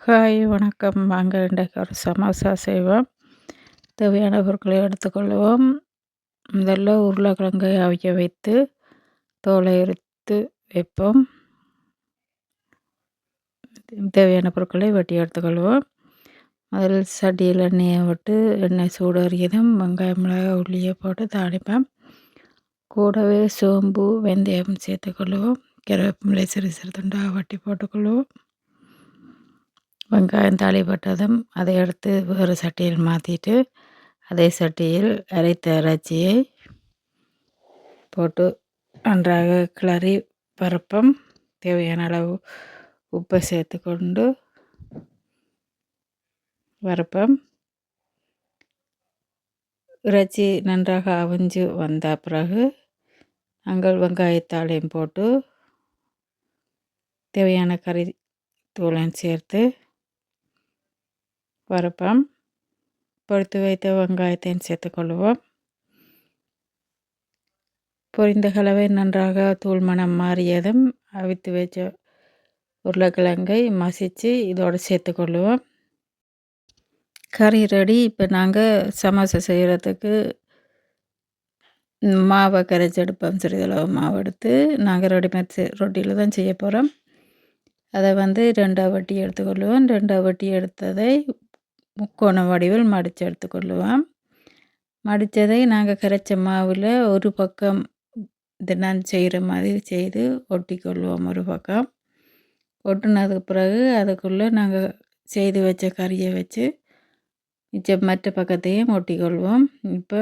Hi வணக்கம். வாங்க இன்றைக்கு ஒரு சமோசா செய்வோம். தேவையான பொருட்களை எடுத்துக்கொள்வோம். முதல்ல உருளைக்கிழங்கை அவிக்க வைத்து தோலை உரித்து வைப்போம். தேவையான பொருட்களை வெட்டி எடுத்துக்கொள்வோம். முதல் சட்டியில் எண்ணெயை விட்டு எண்ணெய் சூடேறியதும் வெங்காயம், மிளகாய், உள்ளியை போட்டு தாளிப்போம். கூடவே சோம்பு, வெந்தயம் சேர்த்துக்கொள்வோம். கருவேப்பிலை சிறு சிறு துண்டாக வெட்டி போட்டுக்கொள்வோம். வெங்காயம் தாளிப்பட்டதும் அதை எடுத்து வேறு சட்டியில் மாற்றிட்டு அதே சட்டியில் அரைத்த இறைச்சியை போட்டு நன்றாக கிளறி பருப்பம் தேவையான அளவு உப்பை சேர்த்து கொண்டு வறுப்பம். இறைச்சி நன்றாக அவிஞ்சு வந்த பிறகு நாங்கள் வெங்காயத்தாளையும் போட்டு தேவையான கறி தூளையும் சேர்த்து வறுப்பம். பொரித்து வைத்த வெங்காயத்தையும் சேர்த்துக்கொள்வோம். பொரிந்த கலவை நன்றாக தூள் மணம் மாறியதும் அவித்து வச்ச உருளைக்கிழங்கை மசித்து இதோடு சேர்த்துக்கொள்வோம். கறி ரெடி. இப்போ நாங்கள் சமோசா செய்கிறதுக்கு மாவை கரைச்சி எடுப்போம். சிறிதளவு மாவு எடுத்து நாங்கள் ரெடிமேட் ரொட்டியில் தான் செய்ய போகிறோம். அதை ரெண்டாக வெட்டி எடுத்துக்கொள்வோம். ரெண்டாக வெட்டி எடுத்ததை முக்கோண வடிவில் மடித்து எடுத்துக்கொள்வோம். மடித்ததை நாங்கள் கரைச்ச மாவில் ஒரு பக்கம் இது நான் செய்கிற மாதிரி செய்து ஒட்டிக்கொள்வோம். ஒரு பக்கம் ஒட்டினதுக்கு பிறகு அதுக்குள்ளே நாங்கள் செய்து வச்ச கறியை வச்சு மிச்சம் மற்ற பக்கத்தையும் ஒட்டிக்கொள்வோம். இப்போ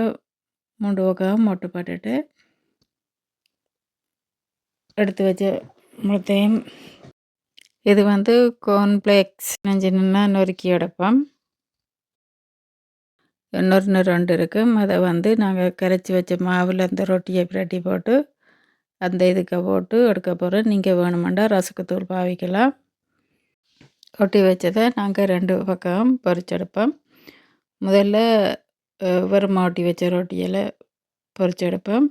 3 பக்கம் ஒட்டுப்பட்டுட்டு எடுத்து வச்ச முட்டையும் இது கார்ன்ஃப்ளேக்ஸ் நெஞ்சினா நொறுக்கி எடுப்போம். இன்னொரு 2 இருக்கும். அதை நாங்கள் கரைச்சி வச்ச மாவில் அந்த ரொட்டியை பிரட்டி போட்டு அந்த இதுக்கு போட்டு எடுக்க போகிறோம். நீங்கள் வேணுமெண்டா ரசக்குத்தூள் பாவிக்கலாம். ஒட்டி வச்சதை நாங்கள் 2 பக்கம் பொரிச்செடுப்போம். முதல்ல வெறுமா ஒட்டி வச்ச ரொட்டியில் பொரிச்செடுப்போம்.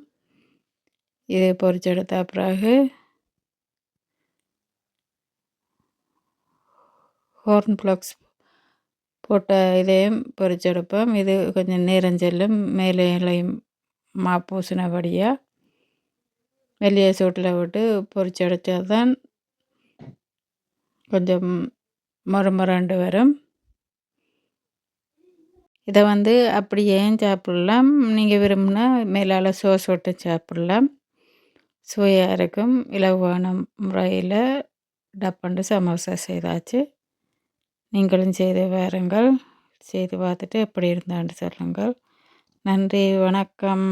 இது பொரிச்செடுத்த பிறகு கார்ன்ஃப்ளேக்ஸ் போட்ட இதையும் பொரிச்செடுப்போம். இது கொஞ்சம் நேரம் செல்லும். மேலேயும் மா பூசினபடியாக வெளியே சூட்டில் விட்டு பொரிச்செடுத்தா தான் கொஞ்சம் மொறுமொரண்டு வரும். இதை அப்படியே சாப்பிட்லாம். நீங்கள் விரும்பினா மேலால் சோஸ் விட்டு சாப்பிட்லாம். சுவையாக இருக்கும். இலகுவான முறையில் டப்பண்டு சமோசா செய்தாச்சு. நீங்களும் செய்து பாருங்கள். செய்து பார்த்துட்டு எப்படி இருந்தான்னு சொல்லுங்கள். நன்றி, வணக்கம்.